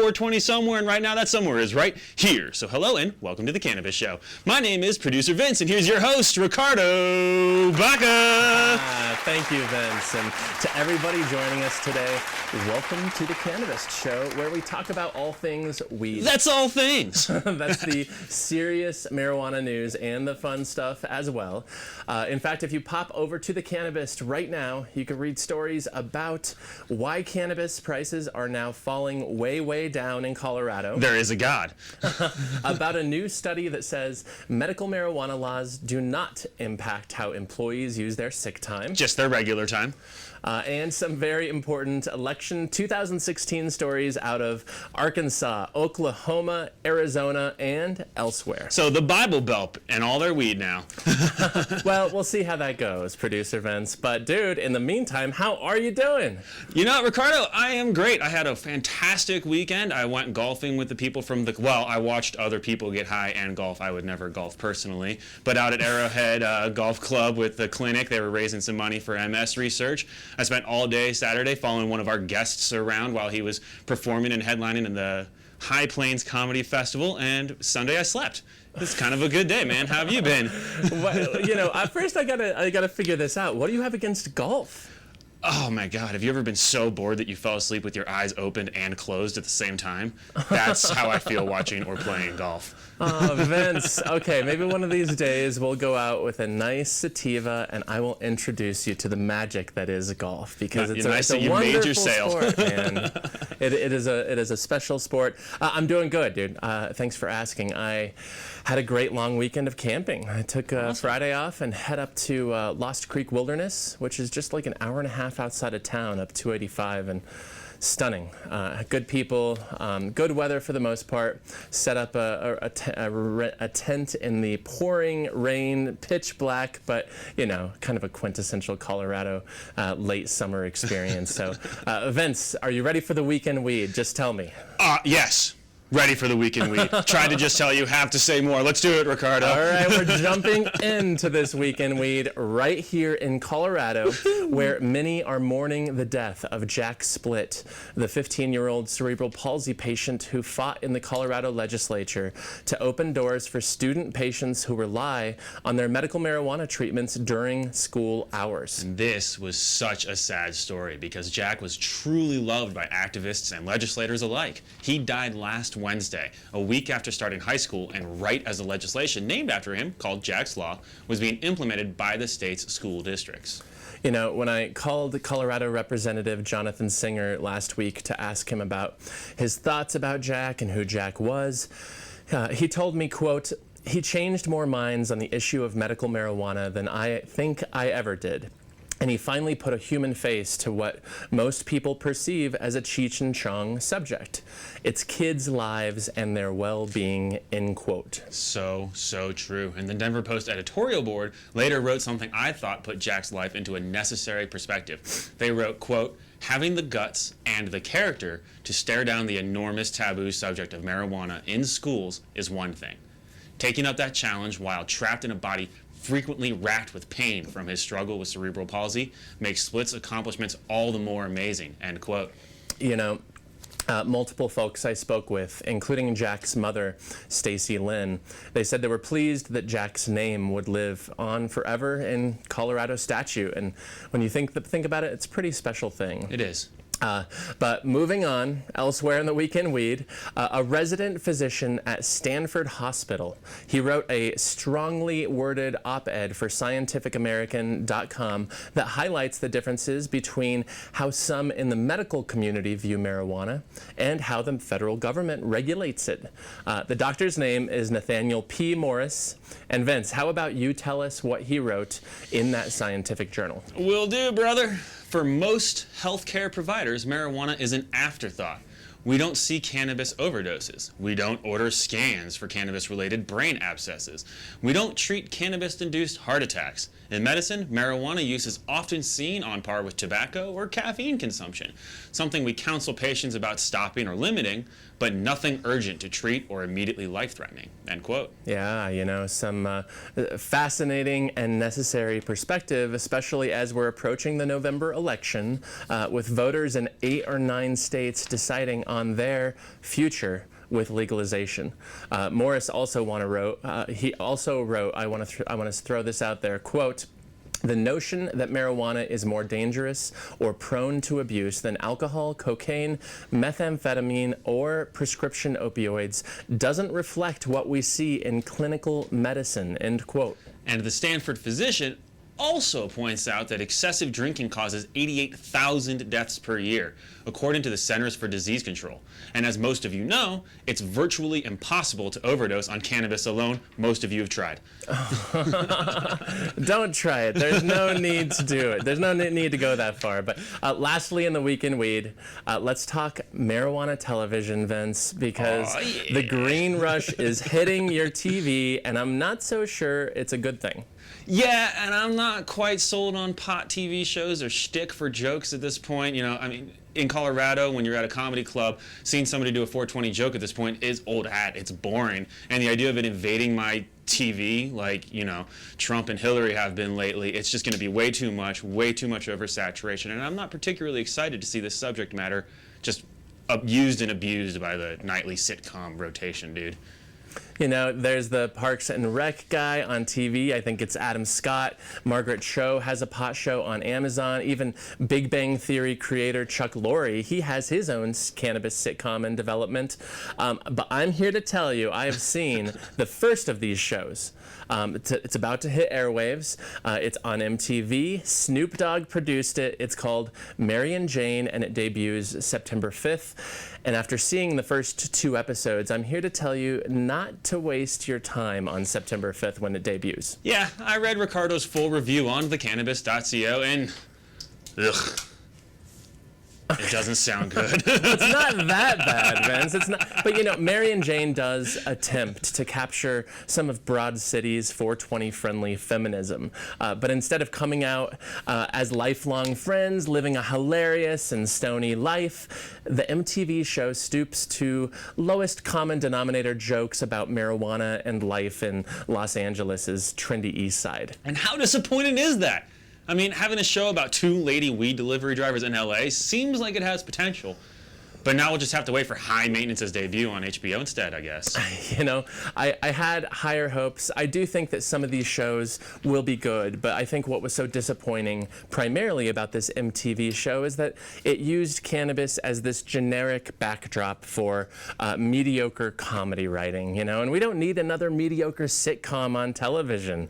4:20 somewhere, and right now that somewhere is right here. So hello and welcome to the Cannabis Show. My name is producer Vince, and here's your host, Ricardo Baca. Thank you, Vince. And to everybody joining us today, welcome to the Cannabist Show, where we talk about all things weed. That's all things. That's the serious marijuana news and the fun stuff as well. In fact, if you pop over to the Cannabist right now, you can read stories about why cannabis prices are now falling way, way down in Colorado. There is a God. About a new study that says medical marijuana laws do not impact how employees use their sick time. Just their regular time. And some very important election 2016 stories out of Arkansas, Oklahoma, Arizona, and elsewhere. So the Bible Belt and all their weed now. Well, we'll see how that goes, producer Vince. But dude, in the meantime, how are you doing? You know, Ricardo, I am great. I had a fantastic weekend. I went golfing with the people from I watched other people get high and golf. I would never golf personally. But out at Arrowhead Golf Club with the clinic, they were raising some money for MS research. I spent all day Saturday following one of our guests around while he was performing and headlining in the High Plains Comedy Festival, and Sunday I slept. It's kind of a good day, man. How have you been? Well, you know, at first I gotta figure this out. What do you have against golf? Oh my God, have you ever been so bored that you fell asleep with your eyes opened and closed at the same time? That's how I feel watching or playing golf. Oh, Vince. Okay, maybe one of these days we'll go out with a nice sativa and I will introduce you to the magic that is golf, because it's a wonderful sport, man. It is a special sport. I'm doing good, dude. Thanks for asking. I had a great long weekend of camping. I took Friday off and head up to Lost Creek Wilderness, which is just like an hour and a half outside of town, up 285, and stunning. Good people, good weather for the most part. Set up a tent in the pouring rain, pitch black, but you know, kind of a quintessential Colorado late summer experience. So, Vince, are you ready for the weekend weed? Just tell me. Yes. Ready for the weekend weed. Tried to just tell you, have to say more. Let's do it, Ricardo. All right, we're jumping into this weekend weed right here in Colorado, where many are mourning the death of Jack Split, the 15-year-old cerebral palsy patient who fought in the Colorado legislature to open doors for student patients who rely on their medical marijuana treatments during school hours. And this was such a sad story because Jack was truly loved by activists and legislators alike. He died last Wednesday, a week after starting high school, and right as the legislation named after him, called Jack's Law, was being implemented by the state's school districts. You know, when I called Colorado Representative Jonathan Singer last week to ask him about his thoughts about Jack and who Jack was, he told me, quote, "He changed more minds on the issue of medical marijuana than I think I ever did. And he finally put a human face to what most people perceive as a Cheech and Chong subject. It's kids' lives and their well-being," end quote. So true. And the Denver Post editorial board later wrote something I thought put Jack's life into a necessary perspective. They wrote, quote, "Having the guts and the character to stare down the enormous taboo subject of marijuana in schools is one thing. Taking up that challenge while trapped in a body frequently racked with pain from his struggle with cerebral palsy makes Split's accomplishments all the more amazing," end quote. You know, multiple folks I spoke with, including Jack's mother, Stacy Lynn, they said they were pleased that Jack's name would live on forever in Colorado statute. And when you think about it, it's a pretty special thing. It is. But moving on, elsewhere in the weekend weed, a resident physician at Stanford Hospital, he wrote a strongly worded op-ed for scientificamerican.com that highlights the differences between how some in the medical community view marijuana and how the federal government regulates it. The doctor's name is Nathaniel P. Morris. And Vince, how about you tell us what he wrote in that scientific journal? Will do, brother. For most healthcare providers, marijuana is an afterthought. We don't see cannabis overdoses. We don't order scans for cannabis-related brain abscesses. We don't treat cannabis-induced heart attacks. In medicine, marijuana use is often seen on par with tobacco or caffeine consumption, something we counsel patients about stopping or limiting, but nothing urgent to treat or immediately life-threatening, end quote. Yeah, some fascinating and necessary perspective, especially as we're approaching the November election, with voters in 8 or 9 states deciding on their future with legalization. Morris also wrote, I want to throw this out there, quote, "The notion that marijuana is more dangerous or prone to abuse than alcohol, cocaine, methamphetamine, or prescription opioids doesn't reflect what we see in clinical medicine," end quote. And the Stanford physician also points out that excessive drinking causes 88,000 deaths per year, according to the Centers for Disease Control. And as most of you know, it's virtually impossible to overdose on cannabis alone. Most of you have tried. Don't try it. There's no need to do it. There's no need to go that far. But lastly, in the Week in Weed, let's talk marijuana television, Vince, because the green rush is hitting your TV, and I'm not so sure it's a good thing. Yeah, and I'm not quite sold on pot TV shows or shtick for jokes at this point. In Colorado, when you're at a comedy club, seeing somebody do a 420 joke at this point is old hat. It's boring. And the idea of it invading my TV, like, Trump and Hillary have been lately, it's just going to be way too much oversaturation. And I'm not particularly excited to see this subject matter just used and abused by the nightly sitcom rotation, dude. There's the Parks and Rec guy on TV. I think it's Adam Scott. Margaret Cho has a pot show on Amazon. Even Big Bang Theory creator Chuck Lorre, he has his own cannabis sitcom in development. But I'm here to tell you, I have seen the first of these shows. It's about to hit airwaves. It's on MTV. Snoop Dogg produced it. It's called Mary and Jane, and it debuts September 5th. And after seeing the first 2 episodes, I'm here to tell you not to waste your time on September 5th when it debuts. Yeah, I read Ricardo's full review on thecannabis.co, and ugh. It doesn't sound good. It's not that bad, Vince. It's not. But Mary and Jane does attempt to capture some of Broad City's 420-friendly feminism. But instead of coming out as lifelong friends, living a hilarious and stony life, the MTV show stoops to lowest common denominator jokes about marijuana and life in Los Angeles' trendy East Side. And how disappointing is that? I mean, having a show about 2 lady weed delivery drivers in LA seems like it has potential. But now we'll just have to wait for High Maintenance's debut on HBO instead, I guess. I had higher hopes. I do think that some of these shows will be good, but I think what was so disappointing primarily about this MTV show is that it used cannabis as this generic backdrop for mediocre comedy writing, and we don't need another mediocre sitcom on television,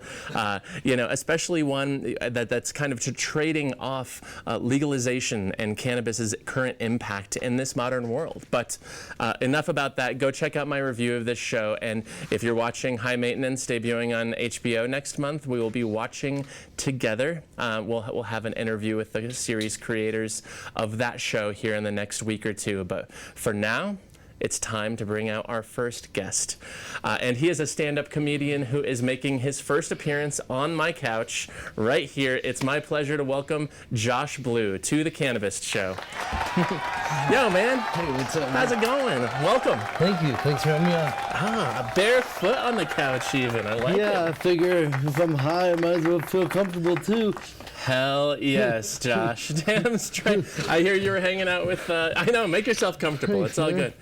especially one that's kind of trading off legalization and cannabis's current impact in this modern world. But enough about that. Go check out my review of this show, and if you're watching High Maintenance debuting on HBO next month, we will be watching together. We'll have an interview with the series creators of that show here in the next week or 2. But for now, it's time to bring out our first guest. And he is a stand-up comedian who is making his first appearance on my couch right here. It's my pleasure to welcome Josh Blue to the Cannabist Show. Yo, man. Hey, what's up, man? How's it going? Welcome. Thank you. Thanks for having me on. Barefoot on the couch even. I like it. Yeah, I figure if I'm high, I might as well feel comfortable, too. Hell yes, Josh. Damn straight. I hear you were hanging out with, I know, make yourself comfortable. It's all good.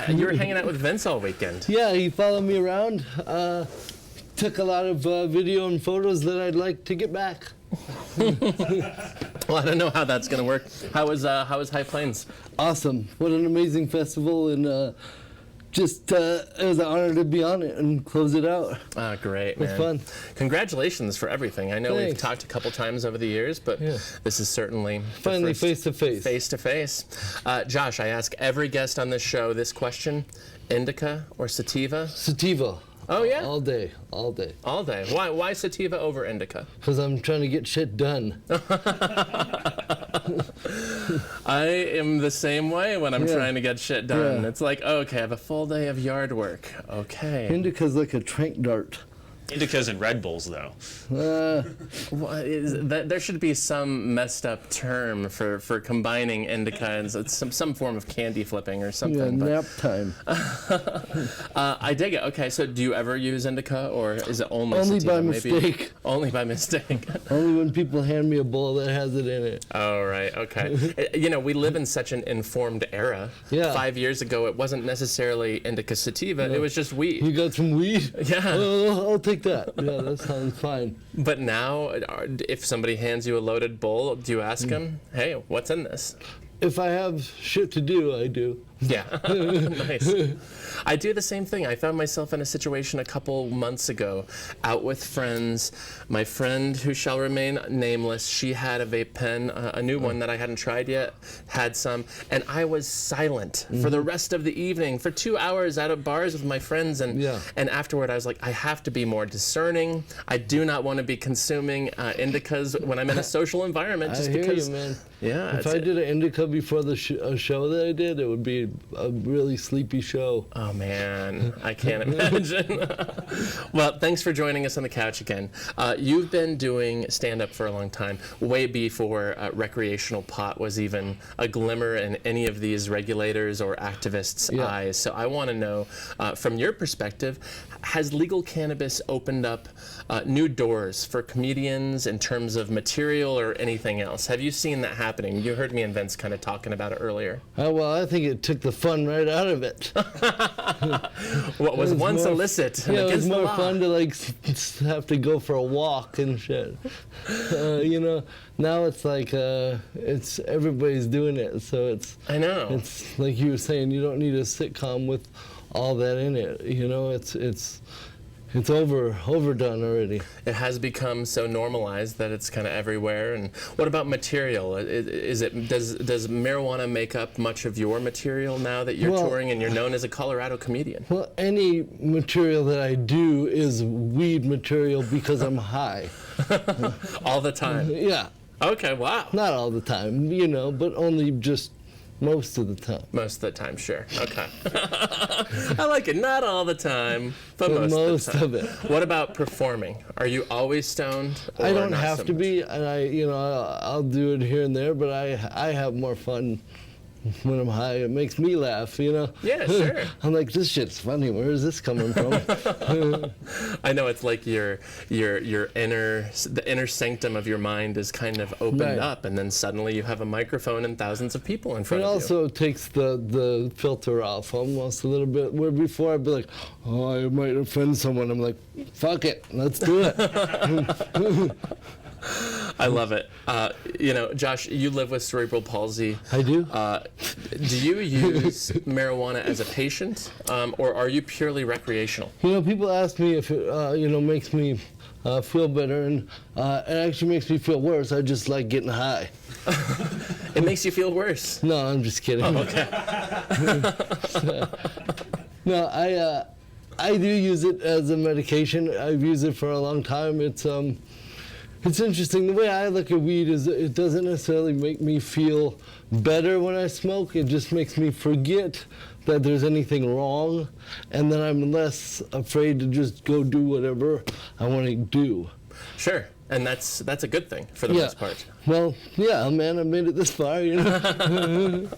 You were hanging out with Vince all weekend. Yeah, he followed me around. Took a lot of video and photos that I'd like to get back. Well, I don't know how that's going to work. How was High Plains? Awesome. What an amazing festival, and it was an honor to be on it and close it out. Great, man. It was fun. Congratulations for everything. I know Thanks. we've talked a couple times over the years, but this is certainly finally face-to-face. Face-to-face. Josh, I ask every guest on this show this question: Indica or Sativa? Sativa. Oh, yeah? All day. All day. Why Sativa over Indica? Because I'm trying to get shit done. I am the same way when I'm trying to get shit done. It's like, okay, I have a full day of yard work. Okay. Indica's like a trank dart. Indicas and Red Bulls, though. There should be some messed up term for combining indica and some form of candy flipping or something. Yeah, nap time. I dig it. Okay, so do you ever use indica, or is it only sativa? By mistake? Only by mistake. Only when people hand me a bowl that has it in it. Oh, right. Okay. You know, we live in such an informed era. Yeah. 5 years ago, it wasn't necessarily indica sativa. No. It was just weed. You got some weed? Yeah. I'll take that. Yeah, that sounds fine. But now, if somebody hands you a loaded bowl, do you ask them, hey, what's in this? If I have shit to do, I do. Yeah. Nice. I do the same thing. I found myself in a situation a couple months ago, out with friends. My friend, who shall remain nameless, she had a vape pen, a new one that I hadn't tried yet, had some, and I was silent for the rest of the evening, for 2 hours out at bars with my friends, and afterward I was like, I have to be more discerning. I do not want to be consuming indicas when I'm in a social environment. Just because, you, man. Yeah. If I did an indica before the show that I did, it would be a really sleepy show. Oh man, I can't imagine. Well, thanks for joining us on the couch again. You've been doing stand-up for a long time, way before recreational pot was even a glimmer in any of these regulators or activists' eyes. So I want to know, from your perspective, has legal cannabis opened up new doors for comedians in terms of material or anything else? Have you seen that happening? You heard me and Vince kind of talking about it earlier. Well, I think it took the fun right out of it. What was once illicit? Yeah, it was more fun to like have to go for a walk and shit. You know, now it's like it's everybody's doing it, so it's. I know. It's like you were saying, you don't need a sitcom with all that in it. You know, it's overdone already. It has become so normalized that it's kind of everywhere. And what about material? Does marijuana make up much of your material now that you're touring and you're known as a Colorado comedian? Well, any material that I do is weed material because I'm high. All the time? Yeah. Okay, wow. Not all the time, you know, but only just most of the time. Most of the time, sure. Okay. I like it. Not all the time, but most of the time. Of it. What about performing? Are you always stoned? Or I don't have so to be, and I'll do it here and there, but I have more fun when I'm high. It makes me laugh, you know? Yeah, sure. I'm like, this shit's funny. Where is this coming from? I know, it's like the inner sanctum of your mind is kind of opened up, and then suddenly you have a microphone and thousands of people in front of you. It also takes the filter off almost a little bit. Where before I'd be like, oh, I might offend someone. I'm like, fuck it, let's do it. I love it. You know, Josh, you live with cerebral palsy. I do. Do you use marijuana as a patient, or are you purely recreational? You know, people ask me if it, makes me feel better, and it actually makes me feel worse. I just like getting high. It makes you feel worse? No, I'm just kidding. Oh, okay. No, I do use it as a medication. I've used it for a long time. It's interesting. The way I look at weed is it doesn't necessarily make me feel better when I smoke. It just makes me forget that there's anything wrong, and then I'm less afraid to just go do whatever I want to do. Sure, and that's a good thing for the most part. Well, yeah, man, I made it this far, you know.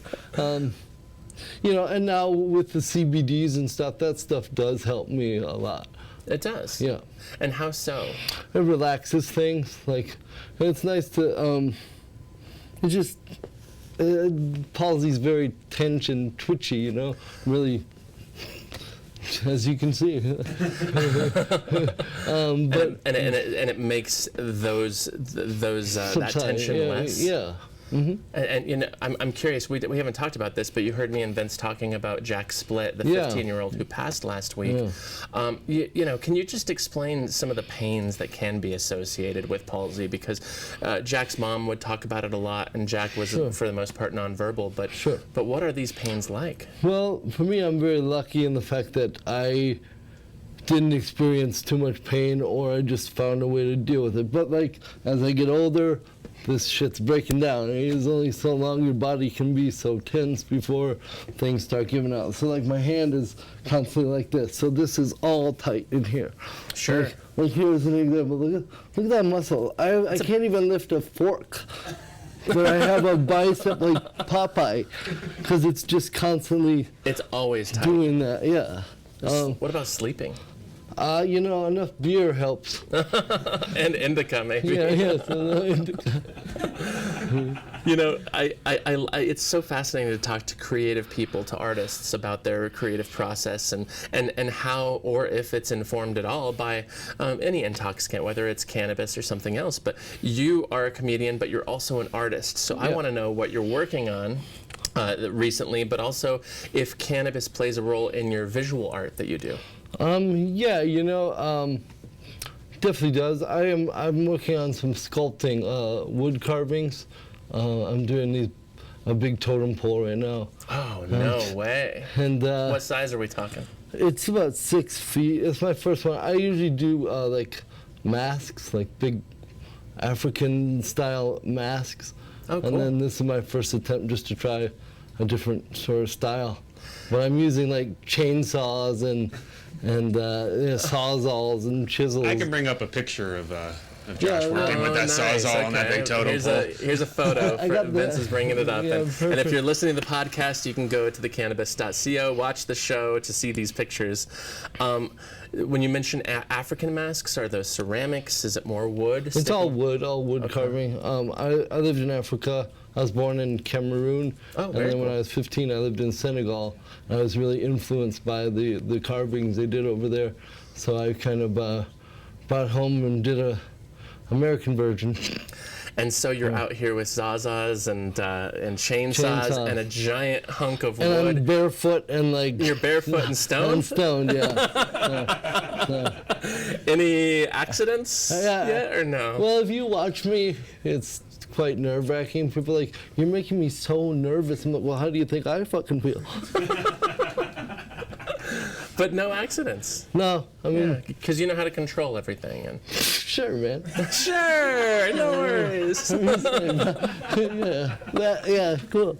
You know, and now with the CBDs and stuff, that stuff does help me a lot. It does? Yeah. And how so? It relaxes things. Like, it's nice to, it just, palsy's very tense and twitchy, you know, really, as you can see. But and it makes that tension less? Yeah. Mm-hmm. And you know, I'm curious. We haven't talked about this, but you heard me and Vince talking about Jack Split, the 15-year-old who passed last week. Yeah. You know, can you just explain some of the pains that can be associated with palsy? Because Jack's mom would talk about it a lot, and Jack was for the most part nonverbal. But what are these pains like? Well, for me, I'm very lucky in the fact that I didn't experience too much pain, or I just found a way to deal with it. But like as I get older, this shit's breaking down. There's only so long your body can be so tense before things start giving out. So like my hand is constantly like this. So this is all tight in here. Sure. Like here's an example. Look at that muscle. I can't even lift a fork. But I have a bicep like Popeye, because it's just constantly. It's always tight. Doing that, yeah. What about sleeping? Enough beer helps. And indica, maybe. Yeah, so indica. It's so fascinating to talk to creative people, to artists, about their creative process and how, or if it's informed at all by any intoxicant, whether it's cannabis or something else. But you are a comedian, but you're also an artist. So I want to know what you're working on recently, but also if cannabis plays a role in your visual art that you do. Definitely does. I'm working on some sculpting, wood carvings. I'm doing a big totem pole right now. Oh, no way. And what size are we talking? It's about 6 feet. It's my first one. I usually do like masks, like big African style masks. Oh, cool. And then this is my first attempt just to try a different sort of style. But I'm using like chainsaws and sawzalls and chisels. I can bring up a picture of Josh working with that sawzall on that big totem pole. Here's a photo. Vince is bringing it up. Yeah, and if you're listening to the podcast, you can go to thecannabis.co, watch the show to see these pictures. When you mention African masks, are those ceramics? Is it more wood? It's all wood carving. I lived in Africa. I was born in Cameroon, and then when I was 15, I lived in Senegal. I was really influenced by the carvings they did over there, so I kind of brought home and did a American version. And so you're out here with zazas and chainsaws and a giant hunk of wood. And I'm barefoot and like. You're barefoot and stoned? I'm stoned, yeah. Any accidents yet or no? Well, if you watch me, it's quite nerve-wracking. People are like, you're making me so nervous. I'm like, well, how do you think I fucking feel? But no accidents. No, I mean, because you know how to control everything. And sure, man. Sure, no worries. Cool.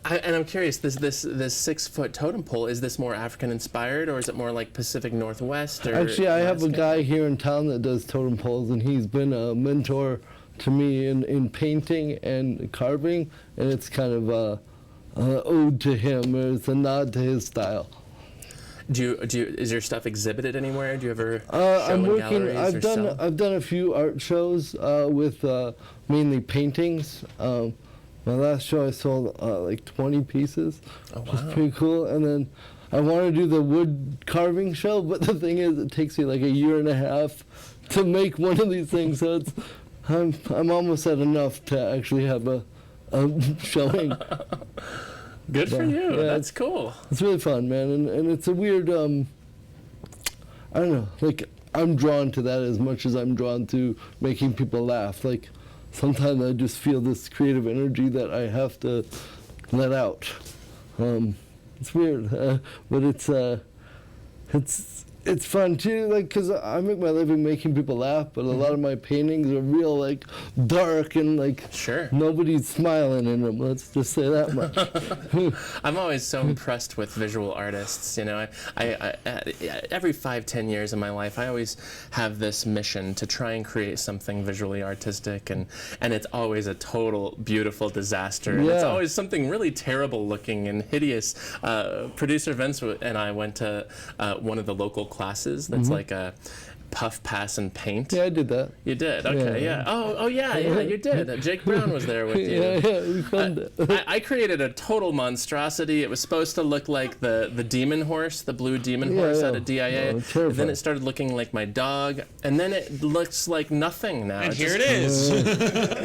And I'm curious. This 6-foot totem pole, is this more African inspired, or is it more like Pacific Northwest? Or actually, I have a guy here in town that does totem poles, and he's been a mentor to me in painting and carving, and it's kind of an ode to him, or it's a nod to his style. Is your stuff exhibited anywhere? Do you ever show I'm in working. galleries I've done a few art shows with mainly paintings. My last show I sold like 20 pieces, which was pretty cool. And then I want to do the wood carving show, but the thing is, it takes me like a year and a half to make one of these things. So I'm almost at enough to actually have a showing. Good for you. Yeah, that's cool. It's really fun, man. And it's a weird, I don't know, like, I'm drawn to that as much as I'm drawn to making people laugh. Like, sometimes I just feel this creative energy that I have to let out. It's weird, but it's fun too, like, because I make my living making people laugh, but a lot of my paintings are real, like, dark and, like, nobody's smiling in them, let's just say that much. I'm always so impressed with visual artists, you know. I every 5-10 years of my life, I always have this mission to try and create something visually artistic, and it's always a total beautiful disaster. And it's always something really terrible looking and hideous. Producer Vince and I went to one of the local classes that's like a puff, pass, and paint. Yeah, I did that. You did? Okay, yeah. Oh, yeah, you did. Jake Brown was there with you. Yeah, we filmed it. I created a total monstrosity. It was supposed to look like the demon horse, the blue demon horse out of DIA. Oh, then it started looking like my dog, and then it looks like nothing now. And here it is.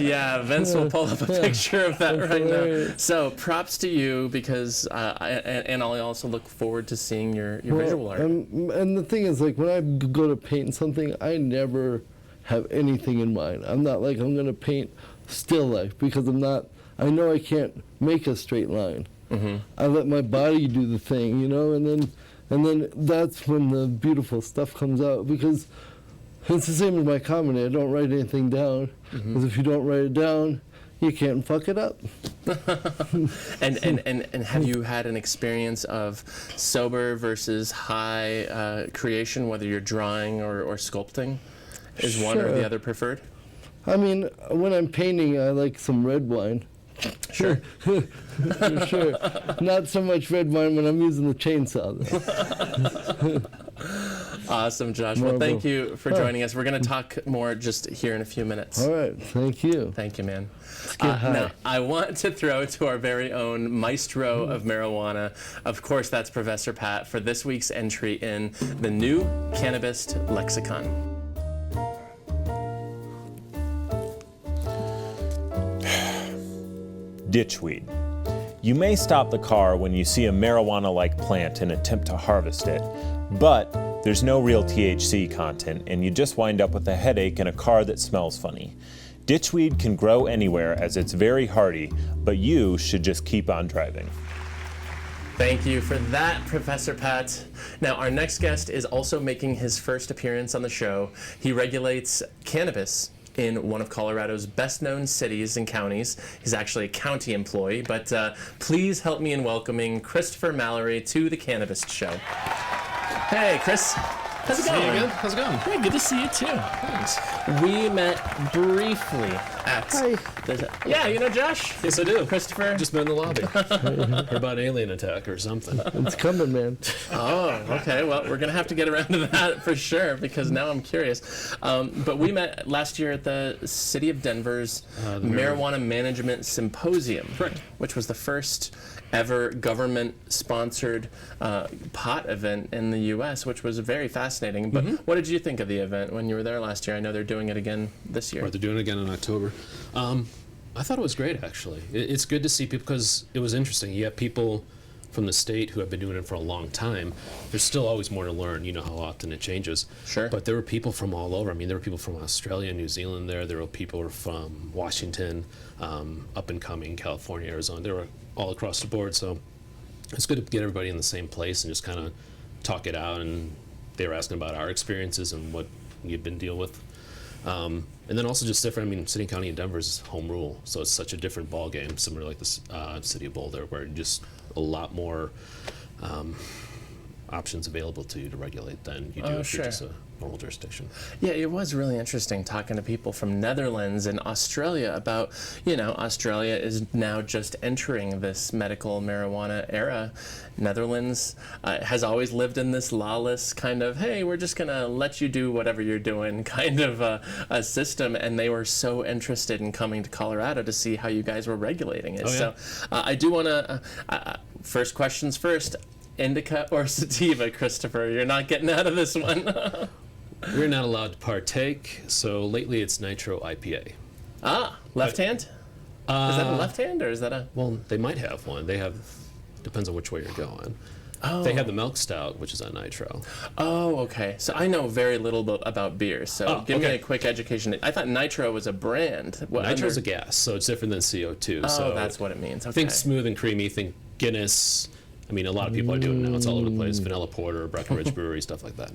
Yeah, Vince will pull up a picture of that right now. So props to you, because and I'll also look forward to seeing your visual art. And the thing is, like, when I go to paint something, I never have anything in mind. I'm not like, I'm gonna paint still life, because I know I can't make a straight line. I let my body do the thing, you know, and then that's when the beautiful stuff comes out, because It's the same with my comedy. I don't write anything down, because if you don't write it down, you can't fuck it up. and have you had an experience of sober versus high creation, whether you're drawing or sculpting? Is one or the other preferred? I mean, when I'm painting, I like some red wine. Sure. Sure. Not so much red wine when I'm using the chainsaw. Awesome, Josh. Well, thank you for joining us. We're going to talk more just here in a few minutes. All right. Thank you. Thank you, man. Now, I want to throw to our very own maestro of marijuana. Of course, that's Professor Pat for this week's entry in the new Cannabist Lexicon. Ditchweed. You may stop the car when you see a marijuana-like plant and attempt to harvest it, but there's no real THC content and you just wind up with a headache and a car that smells funny. Ditchweed can grow anywhere as it's very hardy, but you should just keep on driving. Thank you for that, Professor Pat. Now, our next guest is also making his first appearance on the show. He regulates cannabis in one of Colorado's best-known cities and counties. He's actually a county employee, but please help me in welcoming Christopher Mallory to the Cannabist Show. Hey, Chris. How's it going? See you again. How's it going? Hey, good to see you too. Thanks. We met briefly at... Hi. Yeah, you know Josh? Yes, I do. Christopher? Just been in the lobby. Heard about an alien attack or something. It's coming, man. Oh, okay. Well, we're going to have to get around to that for sure, because now I'm curious. But we met last year at the City of Denver's Marijuana Management Symposium, Correct. which was the first ever government-sponsored pot event in the U.S., which was very fascinating. But what did you think of the event when you were there last year? I know they're doing it again this year. Or they're doing it again in October. I thought it was great, actually. It's good to see people, because it was interesting. You have people from the state who have been doing it for a long time. There's still always more to learn. You know how often it changes. Sure. But there were people from all over. I mean, there were people from Australia, New Zealand there. There were people from Washington, up and coming, California, Arizona. They were all across the board. So it's good to get everybody in the same place and just kind of talk it out. And they were asking about our experiences and what you've been dealing with. And then also just different. I mean, City and County in Denver is home rule, so it's such a different ball game, similar like the city of Boulder, where just a lot more options available to you to regulate than you do if you're just a normal jurisdiction. Yeah, it was really interesting talking to people from Netherlands and Australia about, you know, Australia is now just entering this medical marijuana era. Netherlands has always lived in this lawless kind of, hey, we're just going to let you do whatever you're doing kind of a system, and they were so interested in coming to Colorado to see how you guys were regulating it. Oh, yeah. So I do want to, first questions first, Indica or Sativa, Christopher? You're not getting out of this one. We're not allowed to partake, so lately it's Nitro IPA. Left hand? Is that a left hand or is that a... Well, they might have one. They have, depends on which way you're going. Oh. They have the milk stout, which is on Nitro. Oh, okay. So I know very little about beer, so give me a quick education. I thought Nitro was a brand. Nitro's a gas, so it's different than CO2. Oh, so that's what it means. Okay. Think smooth and creamy, think Guinness. I mean, a lot of people are doing it now. It's all over the place. Vanilla Porter, Breckenridge Brewery, stuff like that.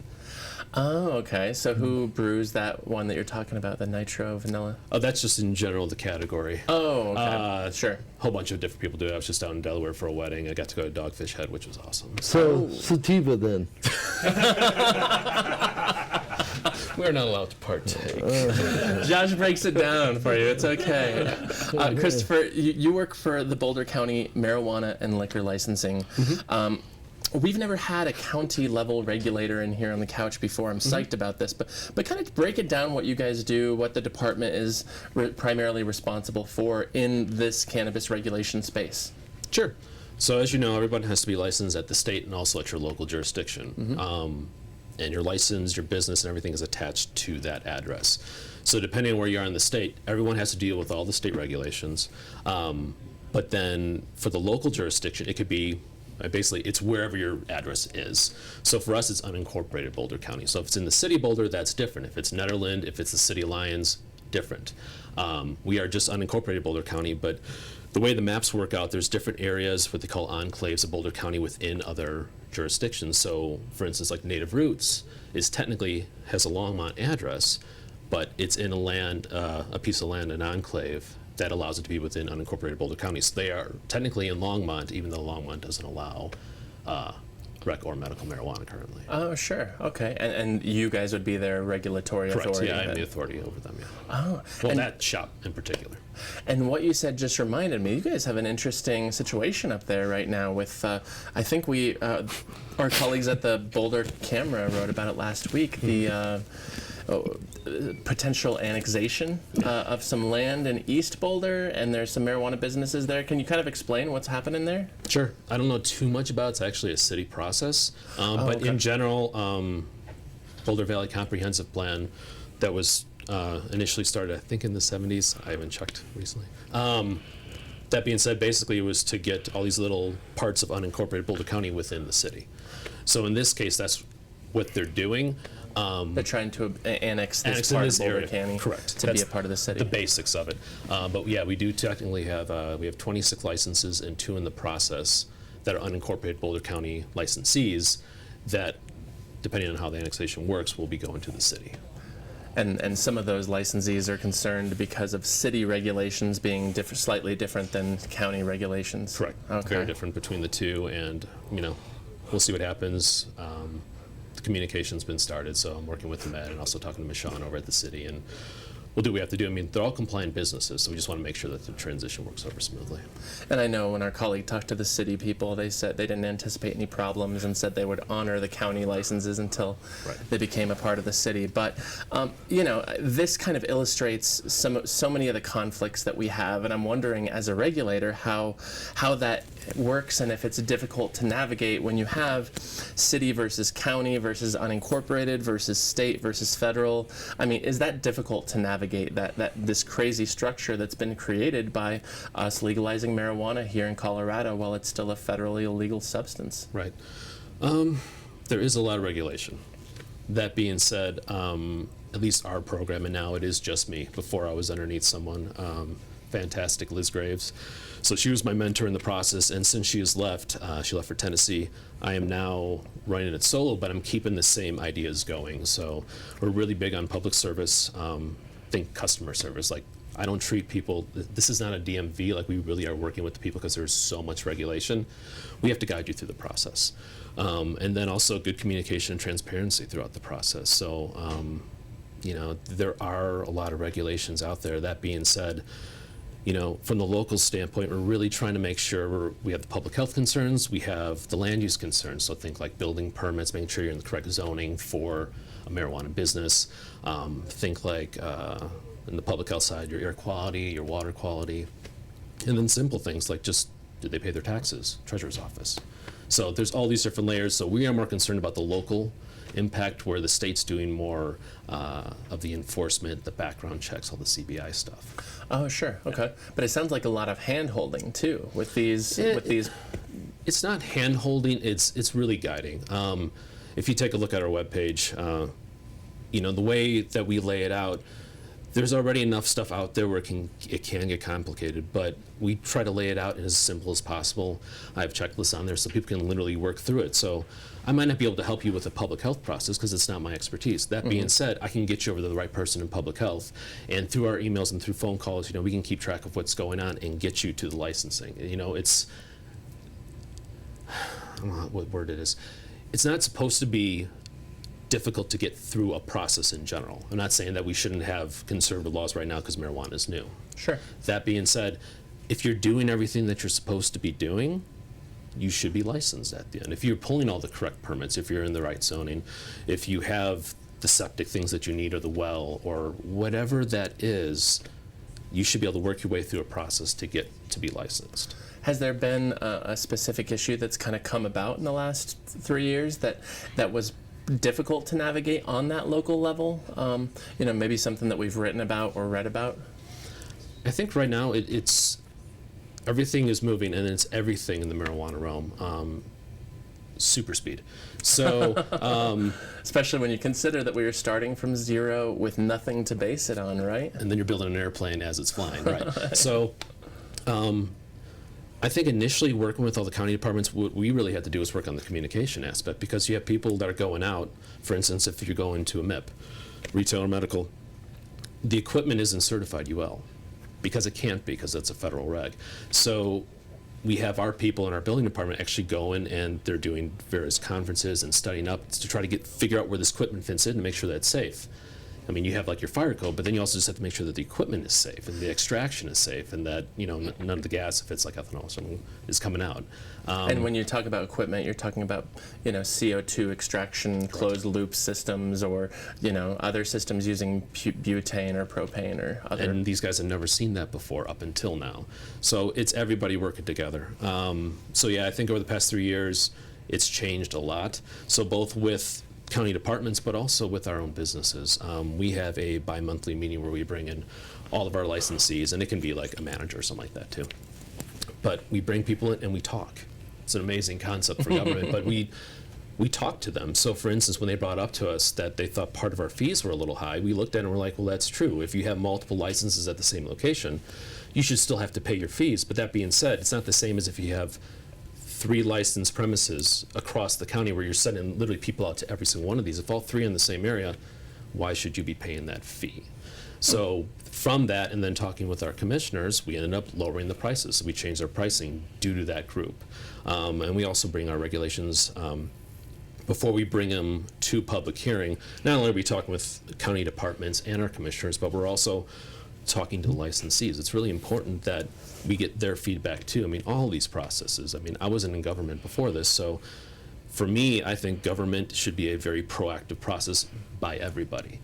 Oh, okay. So who brews that one that you're talking about, the Nitro Vanilla? Oh, that's just in general the category. Oh, okay. Sure. A whole bunch of different people do it. I was just out in Delaware for a wedding. I got to go to Dogfish Head, which was awesome. So, Sativa then. We're not allowed to partake. Josh breaks it down for you. It's okay. Christopher, you work for the Boulder County Marijuana and Liquor Licensing. We've never had a county-level regulator in here on the couch before. I'm psyched about this, but kind of break it down what you guys do, what the department is primarily responsible for in this cannabis regulation space. Sure. So as you know, everyone has to be licensed at the state and also at your local jurisdiction. And your license, your business, and everything is attached to that address. So depending on where you are in the state, everyone has to deal with all the state regulations. But then for the local jurisdiction, it could be basically, it's wherever your address is. So for us, it's unincorporated Boulder County. So if it's in the city of Boulder, that's different. If it's Netherland, if it's the city of Lyons, different. We are just unincorporated Boulder County, but the way the maps work out, there's different areas, what they call enclaves of Boulder County within other jurisdictions. So, for instance, like Native Roots is technically has a Longmont address, but it's in a piece of land, an enclave, that allows it to be within unincorporated Boulder County. So they are technically in Longmont, even though Longmont doesn't allow rec or medical marijuana currently. Oh, sure. Okay. And you guys would be their regulatory Correct. authority? Yeah, I'm the authority over them, yeah. Oh. Well, that shop in particular. And what you said just reminded me, you guys have an interesting situation up there right now with, I think our colleagues at the Boulder Camera wrote about it last week, the potential annexation of some land in East Boulder, and there's some marijuana businesses there. Can you kind of explain what's happening there? Sure. I don't know too much about it. It's actually a city process. But okay. in general, Boulder Valley Comprehensive Plan that was initially started, I think, in the 70s. I haven't checked recently. That being said, basically it was to get all these little parts of unincorporated Boulder County within the city. So in this case, that's what they're doing. They're trying to annex this part of Boulder County, correct, to be a part of the city. The basics of it. But yeah, we do technically have 26 licenses and 2 in the process that are unincorporated Boulder County licensees that, depending on how the annexation works, will be going to the city. And some of those licensees are concerned because of city regulations being slightly different than county regulations. Correct. Okay. Very different between the two, and we'll see what happens. The communication's been started, so I'm working with the Med and also talking to Michonne over at the city, and we'll do what we have to do. I mean, they're all compliant businesses, so we just want to make sure that the transition works over smoothly. And I know when our colleague talked to the city people, they said they didn't anticipate any problems and said they would honor the county licenses until they became a part of the city. But, this kind of illustrates so many of the conflicts that we have, and I'm wondering, as a regulator, how that works and if it's difficult to navigate when you have city versus county versus unincorporated versus state versus federal. I mean, is that difficult to navigate, that this crazy structure that's been created by us legalizing marijuana here in Colorado while it's still a federally illegal substance? Right. There is a lot of regulation. That being said, at least our program, and now it is just me. Before I was underneath someone, fantastic Liz Graves. So she was my mentor in the process, and since she has left, she left for Tennessee, I am now running it solo, but I'm keeping the same ideas going. So we're really big on public service, think customer service. Like, I don't treat people, this is not a DMV, like we really are working with the people because there's so much regulation. We have to guide you through the process. And then also good communication and transparency throughout the process. So, there are a lot of regulations out there. That being said, from the local standpoint, we're really trying to make sure we have the public health concerns, we have the land use concerns, so think like building permits, making sure you're in the correct zoning for a marijuana business. Think like in the public health side, your air quality, your water quality, and then simple things like just, did they pay their taxes? Treasurer's office. So there's all these different layers, so we are more concerned about the local impact, where the state's doing more of the enforcement, the background checks, all the CBI stuff. Oh, sure. Okay. But it sounds like a lot of hand-holding, too, with these. It's not hand-holding, it's really guiding. If you take a look at our webpage, the way that we lay it out, there's already enough stuff out there where it can get complicated, but we try to lay it out as simple as possible. I have checklists on there so people can literally work through it. So I might not be able to help you with the public health process because it's not my expertise. That being said, I can get you over to the right person in public health, and through our emails and through phone calls, we can keep track of what's going on and get you to the licensing. It's, I don't know what word it is. It's not supposed to be difficult to get through a process in general. I'm not saying that we shouldn't have conservative laws right now because marijuana is new. Sure. That being said, if you're doing everything that you're supposed to be doing, you should be licensed at the end. If you're pulling all the correct permits, if you're in the right zoning, if you have the septic things that you need or the well or whatever that is, you should be able to work your way through a process to get to be licensed. Has there been a specific issue that's kind of come about in the last 3 years that was difficult to navigate on that local level? Maybe something that we've written about or read about? I think right now it's everything is moving, and it's everything in the marijuana realm. Super speed. So, especially when you consider that we are starting from zero with nothing to base it on, right? And then you're building an airplane as it's flying, right? So, I think initially working with all the county departments, what we really had to do is work on the communication aspect, because you have people that are going out, for instance, if you're going to a MIP, retail or medical, the equipment isn't certified UL, because it can't be, because that's a federal reg. So we have our people in our building department actually going, and they're doing various conferences and studying up to try to figure out where this equipment fits in to make sure that it's safe. I mean, you have like your fire code, but then you also just have to make sure that the equipment is safe and the extraction is safe, and that, you know, none of the gas, if it's like ethanol or something, is coming out. And when you talk about equipment, you're talking about, you know, CO2 extraction, closed loop systems, or, you know, other systems using butane or propane or other. And these guys have never seen that before up until now. So it's everybody working together. So yeah, I think over the past 3 years, it's changed a lot. So both with county departments, but also with our own businesses. We have a bi-monthly meeting where we bring in all of our licensees, and it can be like a manager or something like that too. But we bring people in and we talk. It's an amazing concept for government, but we talk to them. So for instance, when they brought up to us that they thought part of our fees were a little high, we looked at it and we're like, well, that's true. If you have multiple licenses at the same location, you should still have to pay your fees. But that being said, it's not the same as if you have 3 licensed premises across the county where you're sending literally people out to every single one of these. If all 3 in the same area, why should you be paying that fee? So from that, and then talking with our commissioners, we ended up lowering the prices. So we changed our pricing due to that group. And we also bring our regulations before we bring them to public hearing. Not only are we talking with county departments and our commissioners, but we're also talking to the licensees. It's really important that we get their feedback too. I mean, all these processes. I mean, I wasn't in government before this, so for me, I think government should be a very proactive process by everybody.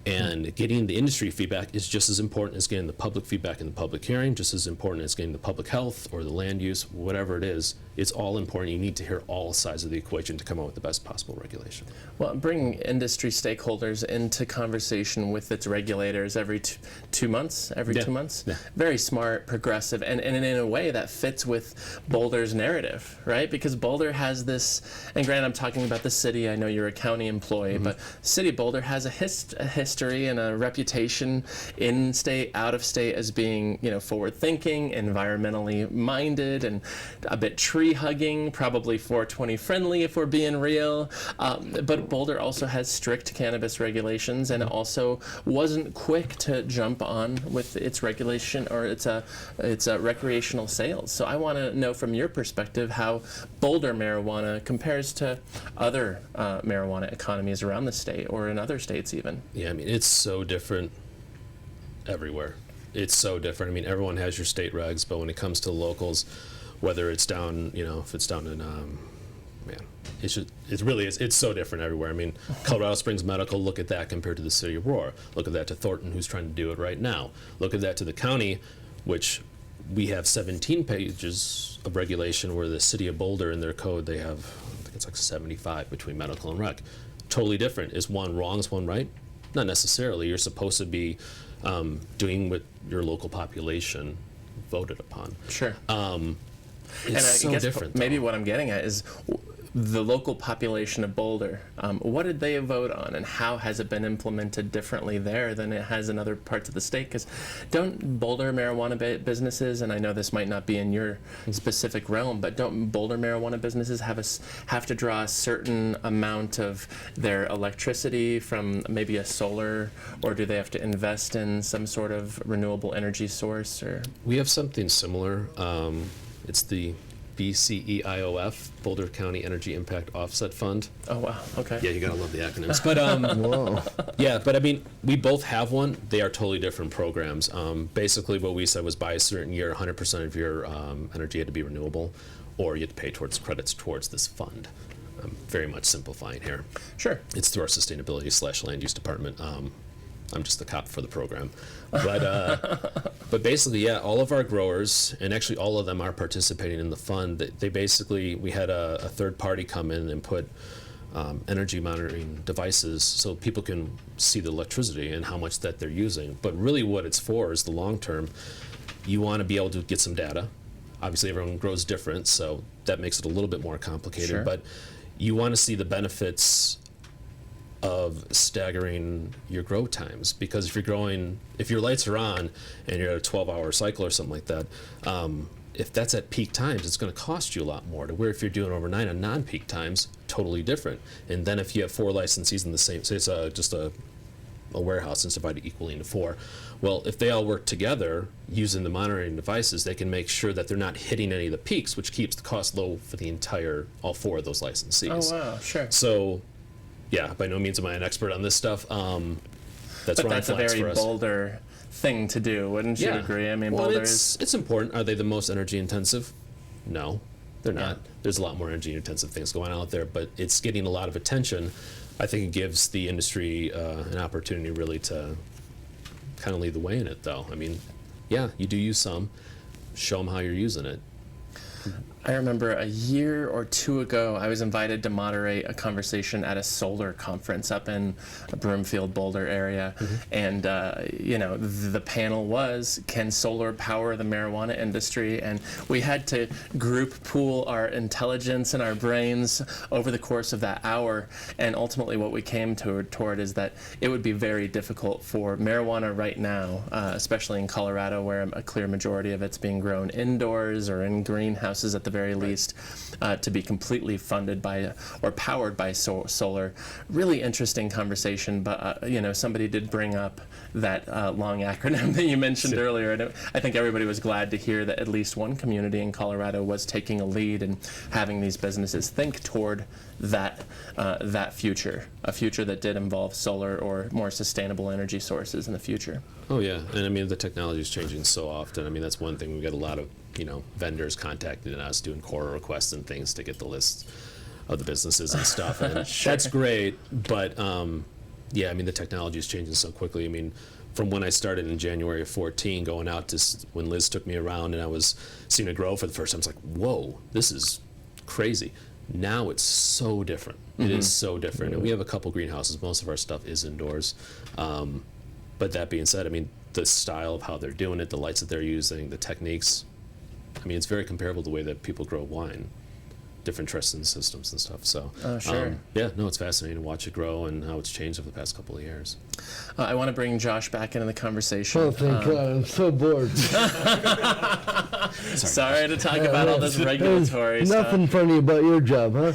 And getting the industry feedback is just as important as getting the public feedback in the public hearing, just as important as getting the public health or the land use, whatever it is. It's all important. You need to hear all sides of the equation to come up with the best possible regulation. Well, bringing industry stakeholders into conversation with its regulators every 2 months, every 2 months. Yeah. Very smart, progressive, and in a way that fits with Boulder's narrative, right? Because Boulder has this, and granted, I'm talking about the city. I know you're a county employee, but City of Boulder has a history and a reputation in state, out of state, as being, you know, forward-thinking, environmentally minded, and a bit tree-hugging, probably 420 friendly if we're being real. But Boulder also has strict cannabis regulations, and also wasn't quick to jump on with its regulation or its recreational sales. So I want to know from your perspective how Boulder marijuana compares to other marijuana economies around the state or in other states even. Yeah, I mean, it's so different everywhere. It's so different. I mean, everyone has your state regs, but when it comes to locals, whether it's down, you know, if it's down in, man, it's so different everywhere. I mean, Colorado Springs Medical, look at that compared to the city of Aurora. Look at that to Thornton, who's trying to do it right now. Look at that to the county, which we have 17 pages of regulation, where the city of Boulder in their code, they have, I think it's like 75 between medical and rec. Totally different. Is one wrong, is one right? Not necessarily. You're supposed to be doing what your local population voted upon. Sure. It's so different. Maybe what I'm getting at is the local population of Boulder. What did they vote on, and how has it been implemented differently there than it has in other parts of the state? Because don't Boulder marijuana businesses, and I know this might not be in your specific realm, but don't Boulder marijuana businesses have to draw a certain amount of their electricity from maybe a solar, or do they have to invest in some sort of renewable energy source? Or we have something similar. It's the BCEIOF, Boulder County Energy Impact Offset Fund. Oh, wow. Okay. Yeah, you gotta love the acronyms. But yeah, but I mean, we both have one. They are totally different programs. Basically, what we said was by a certain year, 100% of your energy had to be renewable, or you had to pay towards credits towards this fund. I'm very much simplifying here. Sure. It's through our sustainability/land use department. I'm just the cop for the program. But basically, yeah, all of our growers, and actually all of them are participating in the fund. They basically, we had a third party come in and put energy monitoring devices so people can see the electricity and how much that they're using. But really what it's for is the long term. You want to be able to get some data. Obviously, everyone grows different, so that makes it a little bit more complicated. Sure. But you want to see the benefits of staggering your grow times, because if your lights are on and you're at a 12-hour cycle or something like that, if that's at peak times, it's going to cost you a lot more. To where if you're doing overnight on non-peak times, totally different. And then if you have 4 licensees in the same, say it's just a warehouse and divided equally into 4. Well, if they all work together using the monitoring devices, they can make sure that they're not hitting any of the peaks, which keeps the cost low for the all 4 of those licensees. Oh, wow, sure. So, yeah, by no means am I an expert on this stuff. That's a very Boulder thing to do, wouldn't you agree? I mean, Boulder it's important. Are they the most energy intensive? No, they're not. There's a lot more energy intensive things going on out there, but it's getting a lot of attention. I think it gives the industry an opportunity really to kind of lead the way in it, though. I mean, yeah, you do use some. Show them how you're using it. I remember a year or 2 ago, I was invited to moderate a conversation at a solar conference up in the Broomfield, Boulder area. And, the panel was, can solar power the marijuana industry? And we had to group pool our intelligence and our brains over the course of that hour. And ultimately what we came toward is that it would be very difficult for marijuana right now, especially in Colorado, where a clear majority of it's being grown indoors or in greenhouses at the very least, to be completely funded by or powered by solar. Really interesting conversation, but somebody did bring up that long acronym that you mentioned earlier, and I think everybody was glad to hear that at least one community in Colorado was taking a lead and having these businesses think toward that future, a future that did involve solar or more sustainable energy sources in the future. Oh yeah, and I mean the technology is changing so often. I mean that's one thing. We've got a lot of vendors contacting us, doing core requests and things to get the list of the businesses and stuff, and that's great. But I mean the technology is changing so quickly. I mean, from when I started in January of 14, going out to when Liz took me around and I was seeing it grow for the first time, I was like, whoa, this is crazy. Now it's so different. It is so different. And we have a couple greenhouses. Most of our stuff is indoors. But that being said, I mean, the style of how they're doing it, the lights that they're using, the techniques, I mean, it's very comparable to the way that people grow wine, different Tristan systems and stuff. So, it's fascinating to watch it grow and how it's changed over the past couple of years. I want to bring Josh back into the conversation. Oh, thank God. I'm so bored. Sorry to talk about all this regulatory stuff. Nothing funny about your job, huh?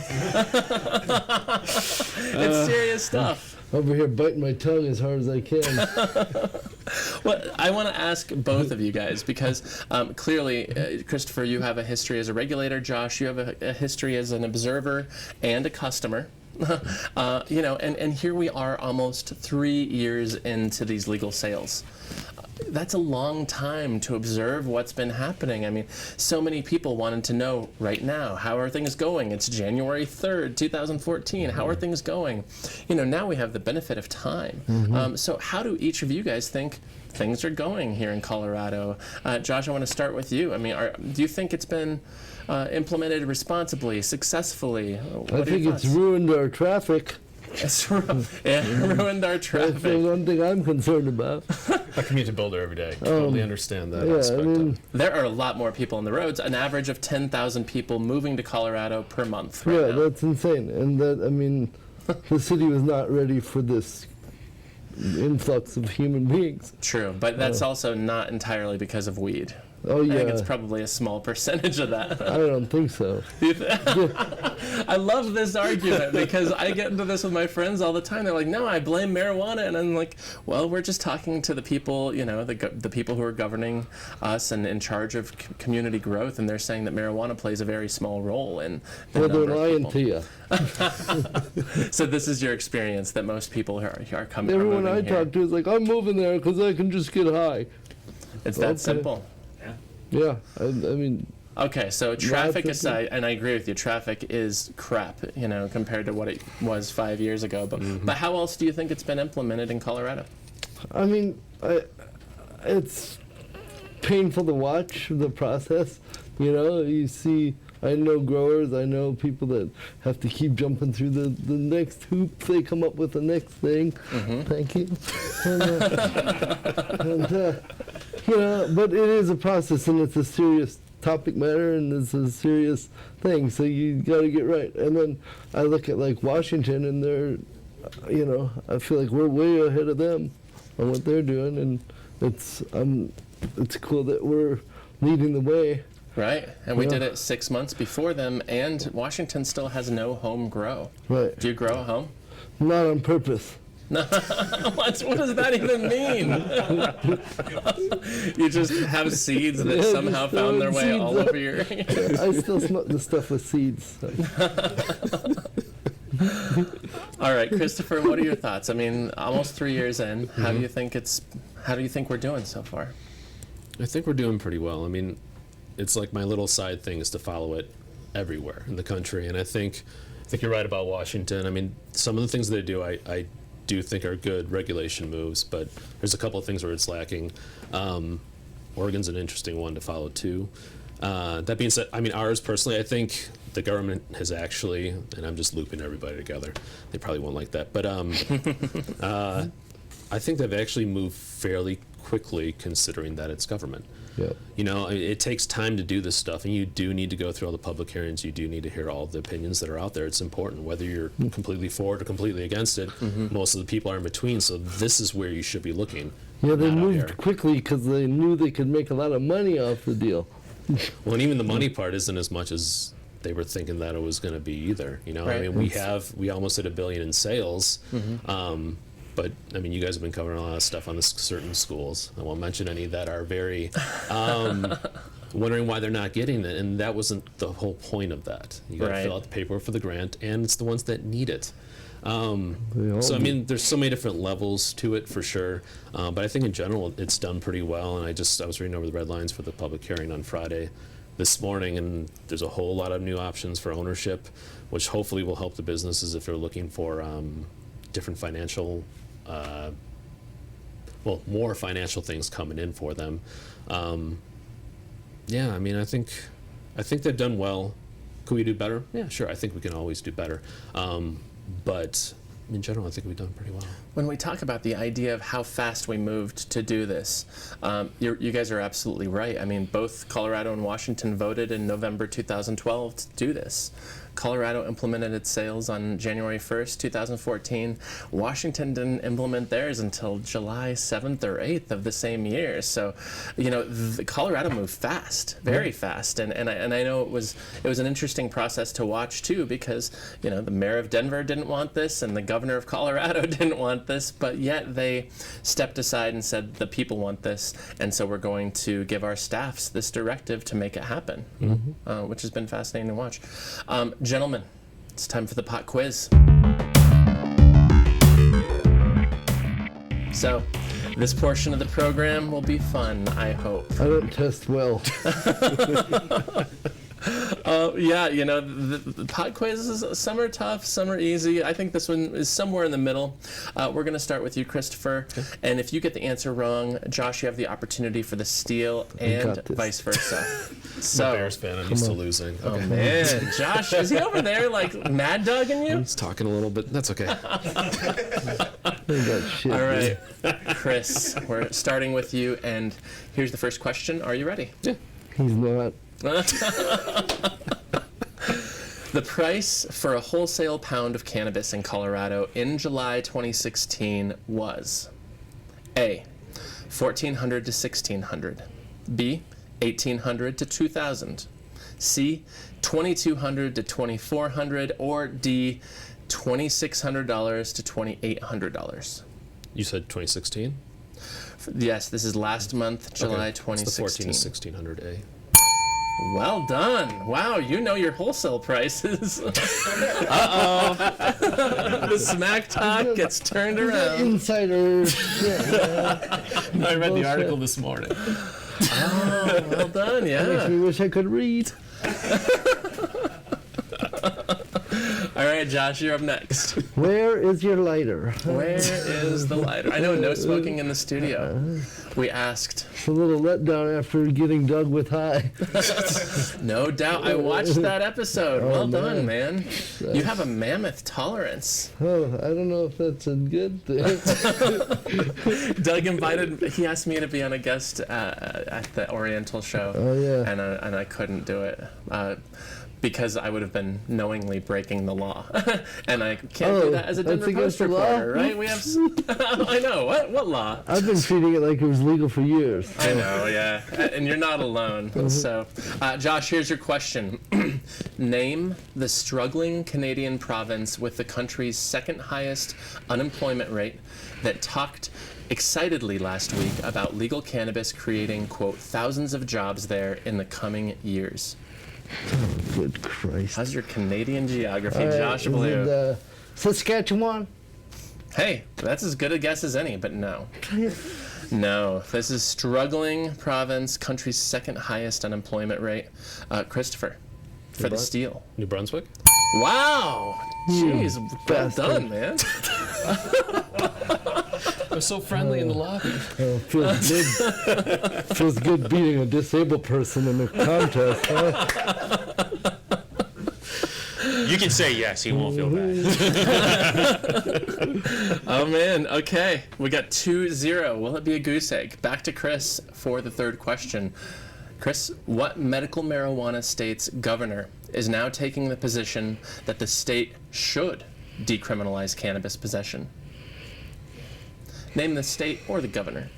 It's serious stuff. Over here biting my tongue as hard as I can. Well, I want to ask both of you guys because clearly, Christopher, you have a history as a regulator. Josh, you have a history as an observer and a customer. And here we are almost 3 years into these legal sales. That's a long time to observe what's been happening. I mean, so many people wanted to know right now, how are things going? It's January 3rd, 2014. How are things going? Now we have the benefit of time. So how do each of you guys think things are going here in Colorado? Josh, I want to start with you. I mean, do you think it's been implemented responsibly, successfully? I think it's ruined our traffic. It's ruined our traffic. That's the one thing I'm concerned about. I commute to Boulder every day. Totally understand that aspect. I mean, there are a lot more people on the roads. An average of 10,000 people moving to Colorado per month right now. That's insane. And the city was not ready for this influx of human beings. True, but that's also not entirely because of weed. Oh, yeah. I think it's probably a small percentage of that. I don't think so. I love this argument because I get into this with my friends all the time. They're like, no, I blame marijuana. And I'm like, well, we're just talking to the people, the people who are governing us and in charge of community growth. And they're saying that marijuana plays a very small role in the number of people. They're lying to you. So this is your experience that most people are coming. Everyone I talk to is like, I'm moving there because I can just get high. It's that simple. Yeah, I mean. Okay, so traffic aside, and I agree with you, traffic is crap, compared to what it was 5 years ago. But how else do you think it's been implemented in Colorado? I mean, it's painful to watch the process. You see, I know growers, I know people that have to keep jumping through the next hoop. They come up with the next thing. Thank you. But it is a process, and it's a serious topic matter, and it's a serious thing, so you got to get right. And then I look at like Washington, and they're, I feel like we're way ahead of them on what they're doing, and it's cool that we're leading the way. Right, and we did it 6 months before them, and Washington still has no home grow. Right. Do you grow at home? Not on purpose. What does that even mean? You just have seeds that somehow found their way all over your... I still smoke the stuff with seeds. So. All right, Christopher, what are your thoughts? I mean, almost 3 years in, how do you think we're doing so far? I think we're doing pretty well. I mean, it's like my little side thing is to follow it everywhere in the country, and I think you're right about Washington. I mean, some of the things they do, I do think are good regulation moves, but there's a couple of things where it's lacking. Oregon's an interesting one to follow too. That being said, I mean, ours personally, I think the government has actually, and I'm just looping everybody together, they probably won't like that, but I think they've actually moved fairly quickly considering that it's government. Yeah. You know, it takes time to do this stuff, and you do need to go through all the public hearings. You do need to hear all the opinions that are out there. It's important, whether you're completely for it or completely against it. Most of the people are in between, so this is where you should be looking. Yeah, they moved quickly because they knew they could make a lot of money off the deal. Well, and even the money part isn't as much as they were thinking that it was going to be either. You know, Right. I mean, we almost hit $1 billion in sales. But I mean, you guys have been covering a lot of stuff on this certain schools. I won't mention any that are very wondering why they're not getting it, and that wasn't the whole point of that. You got to fill out the paperwork for the grant, and it's the ones that need it. So I mean, there's so many different levels to it for sure, but I think in general it's done pretty well. And I was reading over the red lines for the public hearing on Friday this morning, and there's a whole lot of new options for ownership, which hopefully will help the businesses if they're looking for different financial. More financial things coming in for them. Yeah, I mean, I think they've done well. Could we do better? Yeah, sure. I think we can always do better. But in general, I think we've done pretty well. When we talk about the idea of how fast we moved to do this, you guys are absolutely right. I mean, both Colorado and Washington voted in November 2012 to do this. Colorado implemented its sales on January 1st, 2014. Washington didn't implement theirs until July 7th or 8th of the same year. So, you know, Colorado moved fast, very fast. And I know it was an interesting process to watch too, because, you know, the mayor of Denver didn't want this and the governor of Colorado didn't want this, but yet they stepped aside and said the people want this, and so we're going to give our staffs this directive to make it happen, which has been fascinating to watch. Gentlemen, it's time for the pot quiz. So, this portion of the program will be fun, I hope. I don't test well. Yeah, you know, the pot quizzes, some are tough, some are easy. I think this one is somewhere in the middle. We're going to start with you, Christopher. Okay. And if you get the answer wrong, Josh, you have the opportunity for the steal and vice versa. So, I'm a Bears fan. I'm used to losing. Oh, man. Josh, is he over there, like, mad dogging you? He's talking a little bit. That's okay. All right. Chris, we're starting with you, and here's the first question. Are you ready? Yeah. He's not. The price for a wholesale pound of cannabis in Colorado in July 2016 was A, $1,400 to $1,600, B, $1,800 to $2,000, C, $2,200 to $2,400, or D, $2,600 to $2,800. You said 2016? Yes, this is last month, July 2016. It's the 14 to 1600 A. Well done. Wow, you know your wholesale prices. The smack talk gets turned around. Insider. I read the article this morning. Oh, well done, yeah. Makes me wish I could read. All right, Josh, you're up next. Where is your lighter? Where is the lighter? I know, no smoking in the studio. We asked. A little letdown after getting dug with high. No doubt. I watched that episode. Well done, man. Nice. You have a mammoth tolerance. Oh, I don't know if that's a good thing. Doug he asked me to be on a guest at the Oriental show. Oh, yeah. And I couldn't do it. because I would have been knowingly breaking the law. And I can't do that as a Denver Post reporter, right? We have... I know. What law? I've been treating it like it was legal for years. So. I know, yeah. And you're not alone. So, Josh, here's your question. Name the struggling Canadian province with the country's second highest unemployment rate that talked excitedly last week about legal cannabis creating, quote, thousands of jobs there in the coming years. Oh, good Christ. How's your Canadian geography, Josh Blue? It, Saskatchewan? Hey, that's as good a guess as any, but no. No, this is struggling province, country's second highest unemployment rate. Christopher, for the steal. New Brunswick? Wow! Jeez, well done, man. They're so friendly in the lobby. Feels good beating a disabled person in a contest, huh? You can say yes, he won't feel bad. Oh man, okay. We got 2-0. Will it be a goose egg? Back to Chris for the third question. Chris, what medical marijuana state's governor is now taking the position that the state should decriminalize cannabis possession? Name the state or the governor.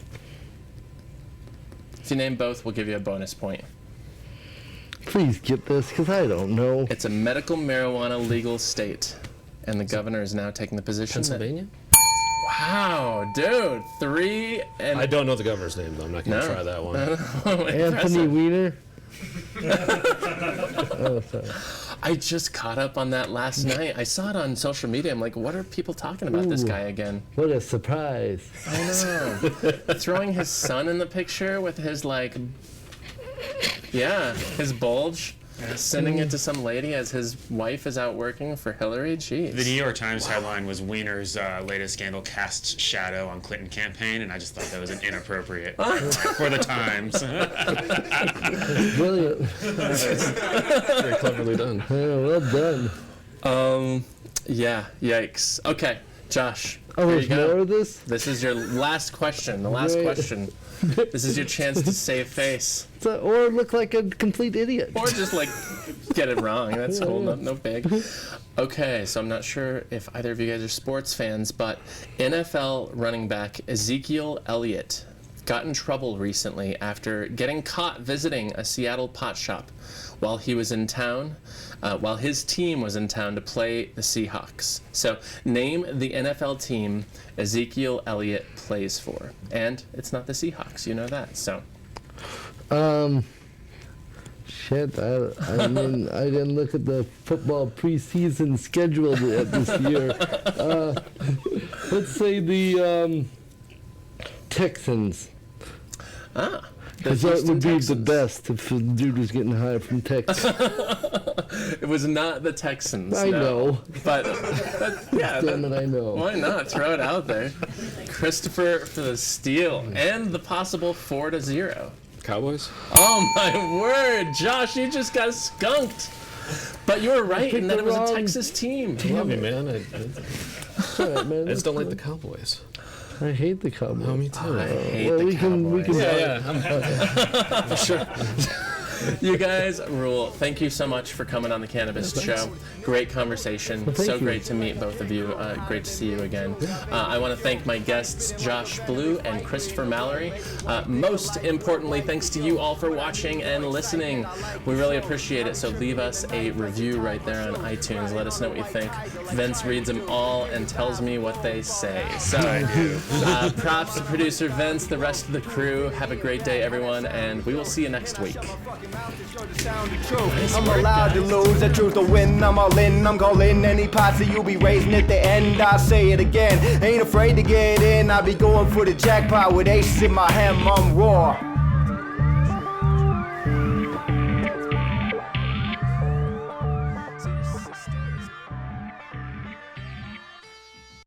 If you name both, we'll give you a bonus point. Please get this, because I don't know. It's a medical marijuana legal state, and the governor is now taking the position. Pennsylvania? Wow, dude, 3 and... I don't know the governor's name, though. I'm not going to try that one. Anthony Weiner? Oh, sorry. I just caught up on that last night. I saw it on social media. I'm like, what are people talking about this guy again? What a surprise. I know. Throwing his son in the picture with his, like, his bulge, sending it to some lady as his wife is out working for Hillary. Jeez. The New York Times headline was Weiner's latest scandal casts shadow on Clinton campaign, and I just thought that was an inappropriate for the Times. Brilliant. Very cleverly done. Yeah, well done. Yeah, yikes. Okay, Josh. Oh, here there's you go. more of this? This is your last question, the last question. This is your chance to save face. Or look like a complete idiot. Or just, like, get it wrong. That's cool. No big. Okay, so I'm not sure if either of you guys are sports fans, but NFL running back Ezekiel Elliott got in trouble recently after getting caught visiting a Seattle pot shop while he was in town, while his team was in town to play the Seahawks. So name the NFL team Ezekiel Elliott plays for. And it's not the Seahawks, you know that, so. Shit, I mean, I didn't look at the football preseason schedule yet this year. Let's say the Texans. Because that would be the best if the dude was getting hired from Texas. It was not the Texans. I know. But yeah. Damn it, I know. Why not? Throw it out there. Christopher for the steal and the possible 4-0. Cowboys? Oh my word, Josh, you just got skunked. But you were right in that it was a Texas team. Love you, man. I just don't like the Cowboys. I hate the Cowboys. Oh, me too. I hate the Cowboys. For sure. You guys rule. Thank you so much for coming on the Cannabist Show. Great conversation. So great to meet both of you. Great to see you again. I want to thank my guests, Josh Blue and Christopher Mallory. Most importantly, thanks to you all for watching and listening. We really appreciate it. So leave us a review right there on iTunes. Let us know what you think. Vince reads them all and tells me what they say. So props to producer Vince, the rest of the crew. Have a great day, everyone, and we will see you next week. I'm allowed to lose, I choose to win, I'm all in, I'm calling any posse, you'll be raising at the end, I'll say it again, ain't afraid to get in, I'll be going for the jackpot with aces in my hand, I'm raw.